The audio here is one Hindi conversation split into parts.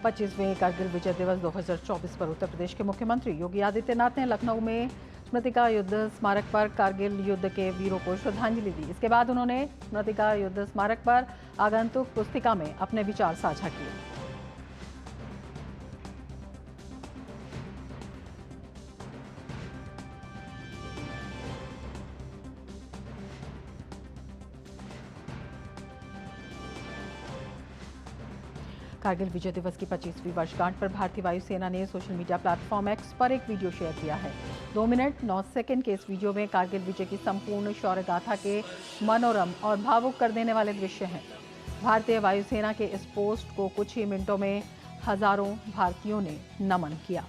25वें कारगिल विजय दिवस 2024 पर उत्तर प्रदेश के मुख्यमंत्री योगी आदित्यनाथ ने लखनऊ में स्मृतिका युद्ध स्मारक पर कारगिल युद्ध के वीरों को श्रद्धांजलि दी। इसके बाद उन्होंने स्मृतिका युद्ध स्मारक पर आगंतुक पुस्तिका में अपने विचार साझा किए। कारगिल विजय दिवस की 25वीं वर्षगांठ पर भारतीय वायुसेना ने सोशल मीडिया प्लेटफॉर्म एक्स पर एक वीडियो शेयर किया है। 2 मिनट 9 सेकंड के इस वीडियो में कारगिल विजय की संपूर्ण शौर्य गाथा के मनोरम और भावुक कर देने वाले दृश्य हैं। भारतीय वायुसेना के इस पोस्ट को कुछ ही मिनटों में हजारों भारतीयों ने नमन किया।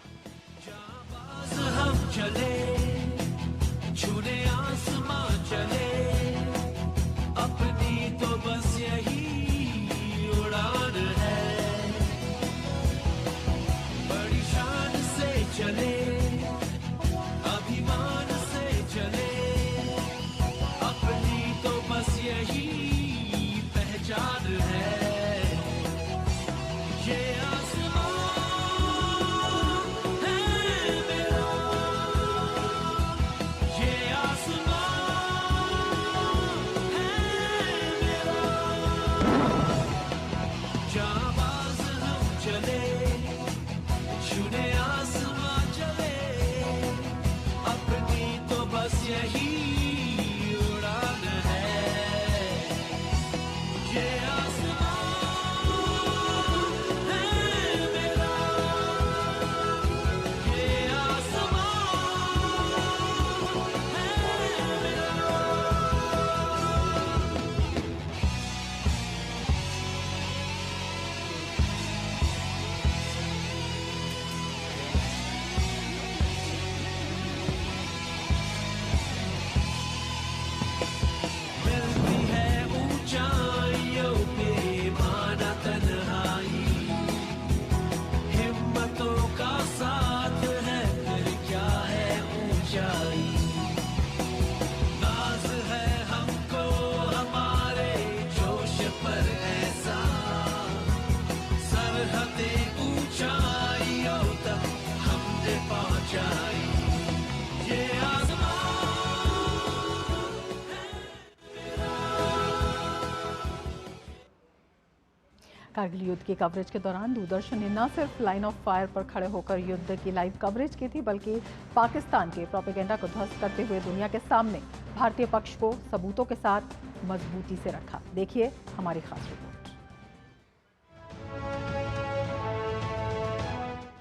कारगिल युद्ध की कवरेज के दौरान दूरदर्शन ने न सिर्फ लाइन ऑफ फायर पर खड़े होकर युद्ध की लाइव कवरेज की थी, बल्कि पाकिस्तान के प्रोपेगेंडा को ध्वस्त करते हुए दुनिया के सामने भारतीय पक्ष को सबूतों के साथ मजबूती से रखा। देखिए हमारी खास रिपोर्ट।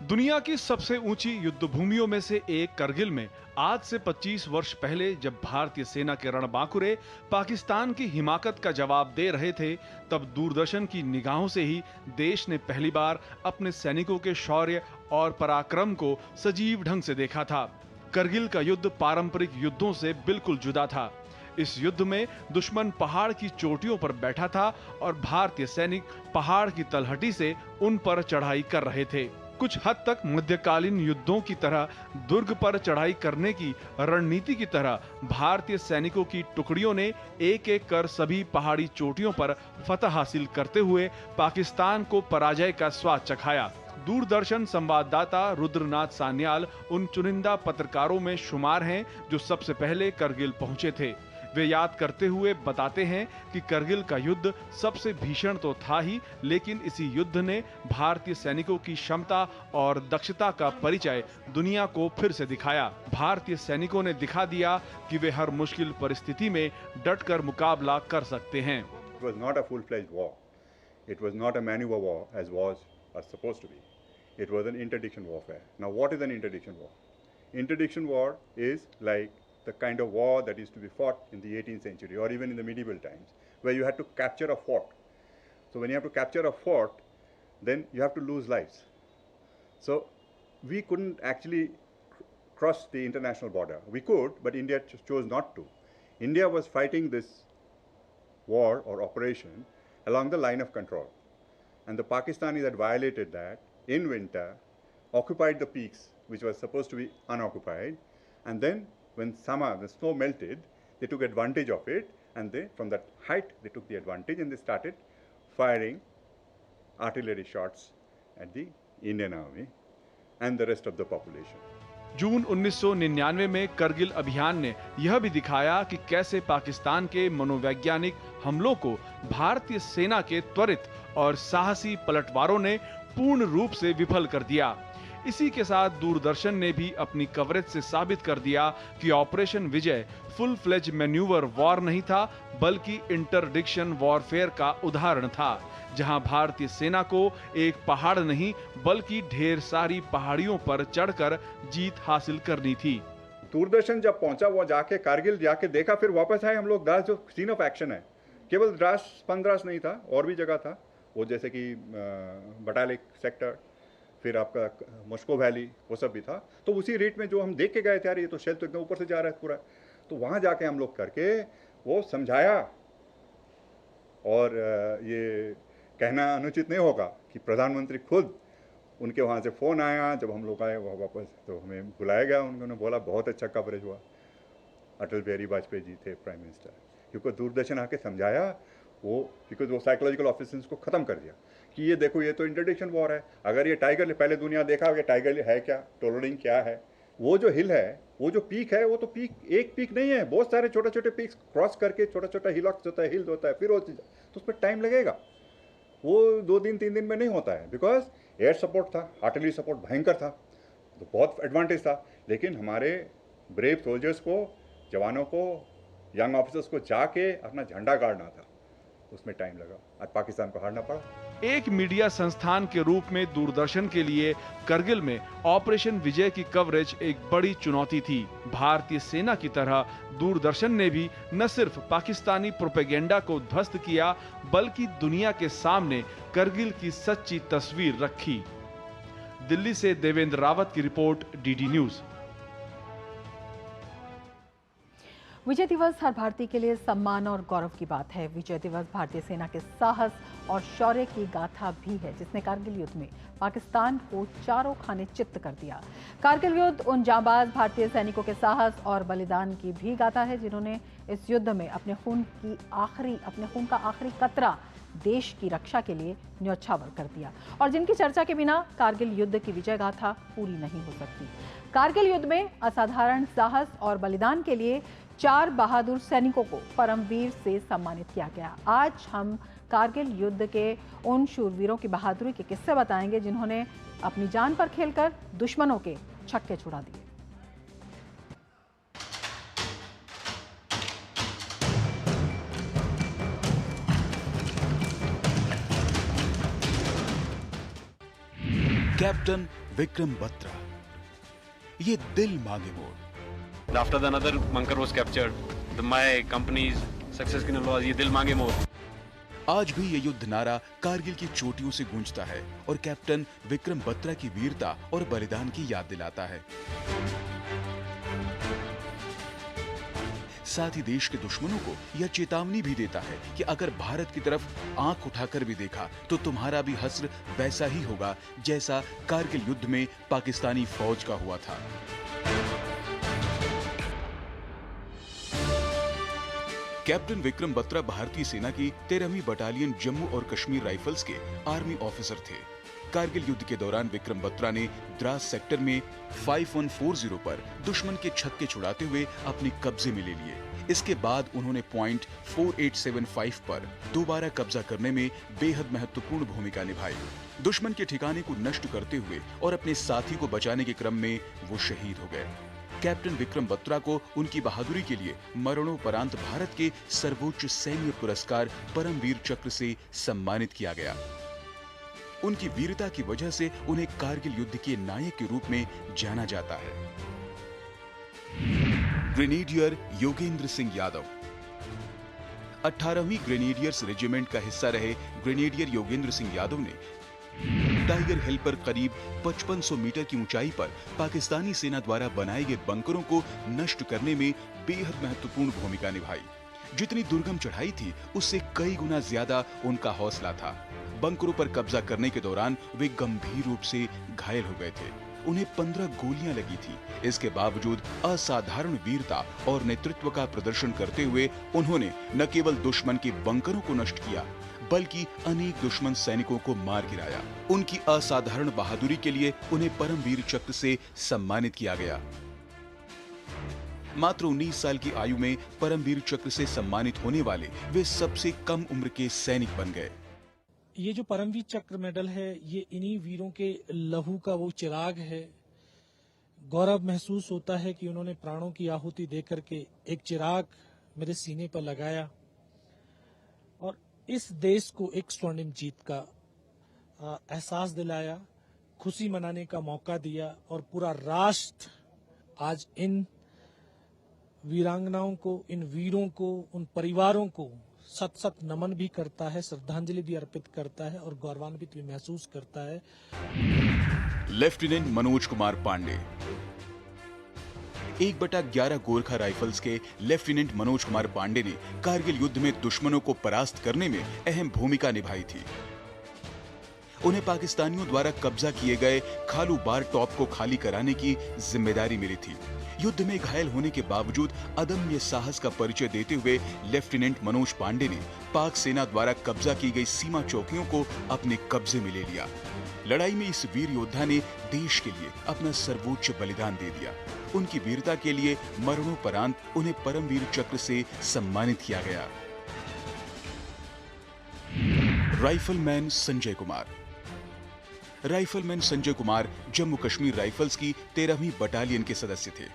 दुनिया की सबसे ऊंची युद्ध भूमियों में से एक करगिल में आज से 25 वर्ष पहले जब भारतीय सेना के रणबांकुरे पाकिस्तान की हिमाकत का जवाब दे रहे थे, तब दूरदर्शन की निगाहों से ही देश ने पहली बार अपने सैनिकों के शौर्य और पराक्रम को सजीव ढंग से देखा था। करगिल का युद्ध पारंपरिक युद्धों से बिल्कुल जुदा था। इस युद्ध में दुश्मन पहाड़ की चोटियों पर बैठा था और भारतीय सैनिक पहाड़ की तलहटी से उन पर चढ़ाई कर रहे थे। कुछ हद तक मध्यकालीन युद्धों की तरह दुर्ग पर चढ़ाई करने की रणनीति की तरह भारतीय सैनिकों की टुकड़ियों ने एक एक कर सभी पहाड़ी चोटियों पर फतह हासिल करते हुए पाकिस्तान को पराजय का स्वाद चखाया। दूरदर्शन संवाददाता रुद्रनाथ सान्याल उन चुनिंदा पत्रकारों में शुमार हैं जो सबसे पहले करगिल पहुंचे थे। वे याद करते हुए बताते हैं कि करगिल का युद्ध सबसे भीषण तो था ही, लेकिन इसी युद्ध ने भारतीय सैनिकों की क्षमता और दक्षता का परिचय दुनिया को फिर से दिखाया। भारतीय सैनिकों ने दिखा दिया कि वे हर मुश्किल परिस्थिति में डटकर मुकाबला कर सकते हैं। It was not a full-fledged war. It was not a maneuver war as wars are supposed to be. It was an interdiction warfare. Now, what is an interdiction war? Interdiction war is like the kind of war that used to be fought in the 18th century or even in the medieval times, where you had to capture a fort. So when you have to capture a fort, then you have to lose lives. So we couldn't actually cross the international border. We could, but India chose not to. India was fighting this war or operation along the line of control. And the Pakistanis had violated that in winter, occupied the peaks, which was supposed to be unoccupied, and then when summer, the snow melted, they took advantage of it, and from that height, they took the advantage and they started firing artillery shots at the Indian Army and the rest of the population. जून 1999 में करगिल अभियान ने यह भी दिखाया कि कैसे पाकिस्तान के मनोवैज्ञानिक हमलों को भारतीय सेना के त्वरित और साहसी पलटवारों ने पूर्ण रूप से विफल कर दिया। इसी के साथ दूरदर्शन ने भी अपनी कवरेज से साबित कर दिया कि ऑपरेशन विजय फुल फ्लेज मैन्यूवर वॉर नहीं था, बल्कि इंटरडिक्शन वॉरफेयर का उदाहरण था, जहां भारतीय सेना को एक पहाड़ नहीं बल्कि ढेर सारी पहाड़ियों पर चढ़कर जीत हासिल करनी थी। दूरदर्शन जब पहुंचा, वो जाके कारगिल जाके देखा, फिर वापस आए हम लोग। द्रास जो सीन ऑफ एक्शन है, केवल द्रास पंद्रास नहीं था, और भी जगह था वो, जैसे कि बटालिक सेक्टर, फिर आपका मॉस्को वैली, वो सब भी था। तो उसी रेट में जो हम देख के गए थे, यार ये तो शेल तो एकदम ऊपर से जा रहा है पूरा, तो वहाँ जाके हम लोग करके वो समझाया। और ये कहना अनुचित नहीं होगा कि प्रधानमंत्री खुद, उनके वहाँ से फ़ोन आया जब हम लोग आए वहाँ वापस, तो हमें बुलाया गया। उन्होंने बोला बहुत अच्छा कवरेज हुआ, अटल बिहारी वाजपेयी जी थे प्राइम मिनिस्टर, क्योंकि दूरदर्शन आके समझाया वो, बिकॉज वो साइकोलॉजिकल ऑफिसर्स को ख़त्म कर दिया कि ये देखो ये तो इंटरडिक्शन वॉर है। अगर ये टाइगर, पहले दुनिया देखा कि टाइगर है क्या, टोलोडिंग क्या है, वो जो हिल है, वो जो पीक है, वो तो पीक एक पीक नहीं है, बहुत सारे छोटे छोटे पीक्स क्रॉस करके छोटा छोटा हिलॉक्स होता है, हिल्स होता है, फिर वो चीज़, तो उस पर टाइम लगेगा। वो 2 दिन 3 दिन में नहीं होता है, बिकॉज एयर सपोर्ट था, आर्टिलरी सपोर्ट भयंकर था, तो बहुत एडवांटेज था। लेकिन हमारे ब्रेव सोल्जर्स को, जवानों को, यंग ऑफिसर्स को जाके अपना झंडा गाड़ना था, उसमें टाइम लगा। आज पाकिस्तान को हारना पड़ा। एक मीडिया संस्थान के रूप में दूरदर्शन के लिए करगिल में ऑपरेशन विजय की कवरेज एक बड़ी चुनौती थी। भारतीय सेना की तरह दूरदर्शन ने भी न सिर्फ पाकिस्तानी प्रोपेगेंडा को ध्वस्त किया, बल्कि दुनिया के सामने करगिल की सच्ची तस्वीर रखी। दिल्ली से देवेंद्र रावत की रिपोर्ट, डीडी न्यूज। विजय दिवस हर भारतीय के लिए सम्मान और गौरव की बात है। विजय दिवस भारतीय सेना के साहस और शौर्य की गाथा भी है, जिसने कारगिल युद्ध में पाकिस्तान को चारों खाने चित्त कर दिया। कारगिल युद्ध उन जांबाज भारतीय सैनिकों के साहस और बलिदान की भी गाथा है, जिन्होंने इस युद्ध में अपने खून का आखिरी कतरा देश की रक्षा के लिए न्यौछावर कर दिया, और जिनकी चर्चा के बिना कारगिल युद्ध की विजय गाथा पूरी नहीं हो सकती। कारगिल युद्ध में असाधारण साहस और बलिदान के लिए 4 बहादुर सैनिकों को परमवीर से सम्मानित किया गया। आज हम कारगिल युद्ध के उन शूरवीरों की बहादुरी के किस्से बताएंगे, जिन्होंने अपनी जान पर खेलकर दुश्मनों के छक्के छुड़ा दिए। कैप्टन विक्रम बत्रा, ये दिल मांगे मोड़। After the another bunker was captured, my company's success की was ये दिल मांगे मोर। आज भी ये युद्ध नारा कारगिल की चोटियों से गूंजता है और कैप्टन विक्रम बत्रा की वीरता और बलिदान की याद दिलाता है। साथ ही देश के दुश्मनों को यह चेतावनी भी देता है कि अगर भारत की तरफ आंख उठाकर भी देखा तो तुम्हारा भी हश्र वैसा ही होगा जैसा कारगिल युद्ध में पाकिस्तानी फौज का हुआ था। कैप्टन विक्रम बत्रा भारतीय सेना की 13वीं बटालियन जम्मू और कश्मीर राइफल्स के आर्मी ऑफिसर थे। कारगिल युद्ध के दौरान विक्रम बत्रा ने द्रास सेक्टर में 5140 पर दुश्मन के छक्के छुड़ाते हुए अपने कब्जे में ले लिए। इसके बाद उन्होंने पॉइंट 4875 पर दोबारा कब्जा करने में बेहद महत्वपूर्ण भूमिका निभाई। दुश्मन के ठिकाने को नष्ट करते हुए और अपने साथी को बचाने के क्रम में वो शहीद हो गए। कैप्टन विक्रम बत्रा को उनकी बहादुरी के लिए मरणोपरांत भारत के सर्वोच्च सैन्य पुरस्कार परमवीर चक्र से सम्मानित किया गया। उनकी वीरता की वजह से उन्हें कारगिल युद्ध के नायक के रूप में जाना जाता है। ग्रेनेडियर योगेंद्र सिंह यादव 18वीं ग्रेनेडियर्स रेजिमेंट का हिस्सा रहे ग्रेनेडियर योगेंद्र सिंह यादव ने टाइगर हिल पर करीब 5500 मीटर की ऊंचाई पर पाकिस्तानी सेना द्वारा बनाए गए बंकरों को नष्ट करने में बेहद महत्वपूर्ण भूमिका निभाई। जितनी दुर्गम चढ़ाई थी उससे कई गुना ज्यादा उनका हौसला था। बंकरों पर कब्जा करने के दौरान वे गंभीर रूप से घायल हो गए थे। उन्हें 15 गोलियां लगी थी। इसके बावजूद असाधारण वीरता और नेतृत्व का प्रदर्शन करते हुए उन्होंने न केवल दुश्मन के बंकरों को नष्ट किया बल्कि अनेक दुश्मन सैनिकों को मार गिराया। उनकी असाधारण बहादुरी के लिए उन्हें परमवीर चक्र से सम्मानित किया गया। मात्र 19 साल की आयु में परमवीर चक्र से सम्मानित होने वाले वे सबसे कम उम्र के सैनिक बन गए। ये जो परमवीर चक्र मेडल है, ये इन्हीं वीरों के लहू का वो चिराग है। गौरव महसूस होता है कि उन्होंने प्राणों की आहुति देकर के एक चिराग मेरे सीने पर लगाया और इस देश को एक स्वर्णिम जीत का एहसास दिलाया, खुशी मनाने का मौका दिया और पूरा राष्ट्र आज इन वीरांगनाओं को, इन वीरों को, उन परिवारों को सत सत नमन भी करता है, श्रद्धांजलि भी अर्पित करता है और गौरवान्वित भी महसूस करता है। लेफ्टिनेंट मनोज कुमार पांडे 1/11 गोरखा राइफल्स के लेफ्टिनेंट मनोज कुमार पांडे ने कारगिल युद्ध में दुश्मनों को परास्त करने में अहम भूमिका निभाई थी। उन्हें पाकिस्तानियों द्वारा कब्जा किए गए खालू बार टॉप को खाली कराने की जिम्मेदारी मिली थी। युद्ध में घायल होने के बावजूद अदम्य साहस का परिचय देते हुए लेफ्टिनेंट मनोज पांडे ने पाक सेना द्वारा कब्जा की गई सीमा चौकियों को अपने कब्जे में ले लिया। लड़ाई में इस वीर योद्धा ने देश के लिए अपना सर्वोच्च बलिदान दे दिया। उनकी वीरता के लिए मरणोपरांत उन्हें परमवीर चक्र से सम्मानित किया गया। Rifleman Sanjay Kumar rifleman Sanjay Kumar Jammu Kashmir rifles की 13वीं बटालियन के सदस्य थे।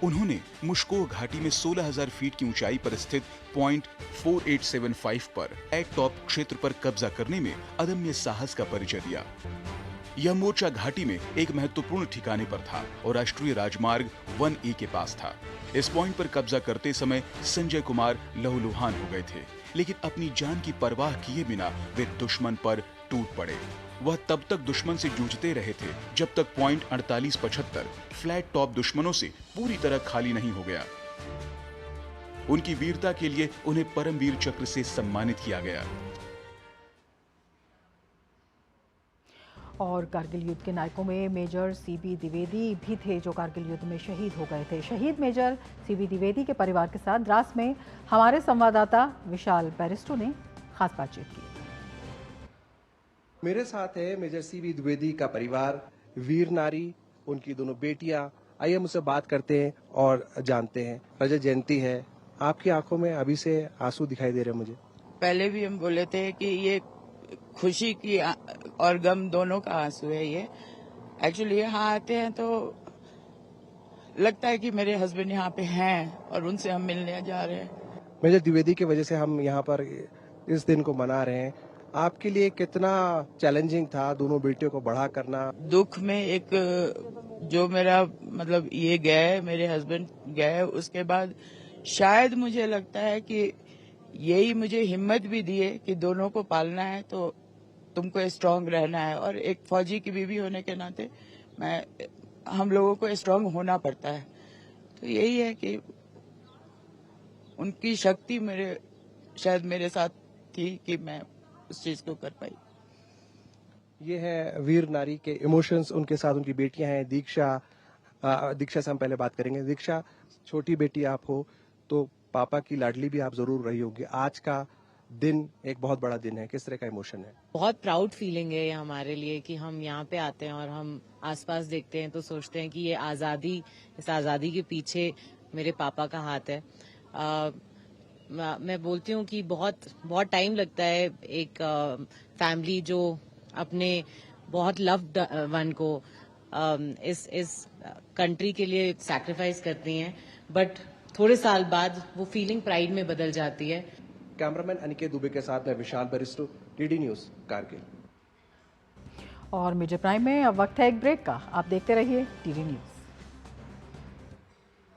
उन्होंने मुश्को घाटी में 16,000 फीट की ऊंचाई पर स्थित पॉइंट 4875 पर एक टॉप क्षेत्र पर कब्जा करने में अदम्य साहस का परिचय दिया। यह मोर्चा घाटी में एक महत्वपूर्ण ठिकाने पर था और राष्ट्रीय राजमार्ग 1A के पास था। इस पॉइंट पर कब्जा करते समय संजय कुमार लहूलुहान हो गए थे, लेकिन अपनी जान की परवाह किए बिना वे दुश्मन पर टूट पड़े। वह तब तक दुश्मन से जूझते रहे थे जब तक पॉइंट 4875 फ्लैट टॉप दुश्मनों से पूरी तरह खाली नहीं हो गया। उनकी वीरता के लिए उन्हें परमवीर चक्र से सम्मानित किया गया। और कारगिल युद्ध के नायकों में मेजर सीबी द्विवेदी भी थे, जो कारगिल युद्ध में शहीद हो गए थे। शहीद मेजर सीबी द्विवेदी के परिवार के साथ द्रास में हमारे संवाददाता विशाल बैरिस्टो ने खास बातचीत की। मेरे साथ है मेजर सीबी द्विवेदी का परिवार, वीर नारी, उनकी दोनों बेटियां। आइए मुझसे बात करते हैं और जानते हैं। रजत जयंती है, आपकी आंखों में अभी से आंसू दिखाई दे रहे हैं मुझे। पहले भी हम बोले थे कि ये खुशी की और गम दोनों का आंसू है। ये एक्चुअली यहाँ आते हैं तो लगता है कि मेरे हस्बैंड यहाँ पे हैं और उनसे हम मिलने जा रहे हैं। मेजर द्विवेदी की वजह से हम यहाँ पर इस दिन को मना रहे हैं। आपके लिए कितना चैलेंजिंग था दोनों बेटियों को बड़ा करना? दुख में एक जो मेरा मतलब ये गए, मेरे हस्बैंड गए, उसके बाद शायद मुझे लगता है कि यही मुझे हिम्मत भी दिए कि दोनों को पालना है तो तुमको स्ट्रांग रहना है। और एक फौजी की बीवी होने के नाते हम लोगों को स्ट्रांग होना पड़ता है। तो यही है कि उनकी शक्ति शायद मेरे साथ थी कि मैं उस चीज को कर पाई। ये है वीर नारी के इमोशंस। उनके साथ उनकी बेटियां हैं। दीक्षा से हम पहले बात करेंगे। दीक्षा, छोटी बेटी आप हो तो पापा की लाडली भी आप जरूर रही होगी। आज का दिन एक बहुत बड़ा दिन है, किस तरह का इमोशन है? बहुत प्राउड फीलिंग है हमारे लिए कि हम यहाँ पे आते हैं और हम आसपास देखते हैं तो सोचते हैं कि ये आजादी, इस आजादी के पीछे मेरे पापा का हाथ है। मैं बोलती हूँ कि बहुत टाइम लगता है एक फैमिली जो अपने बहुत लव्ड वन को इस कंट्री के लिए सैक्रिफाइस करती हैं, बट थोड़े साल बाद वो फीलिंग प्राइड में बदल जाती है। कैमरामैन अनिकेत दुबे के साथ मैं विशाल बैरिस्टो, डीडी न्यूज, कारगिल। और मीडिया प्राइम में अब वक्त है एक ब्रेक का। आप देखते रहिए टीवी न्यूज।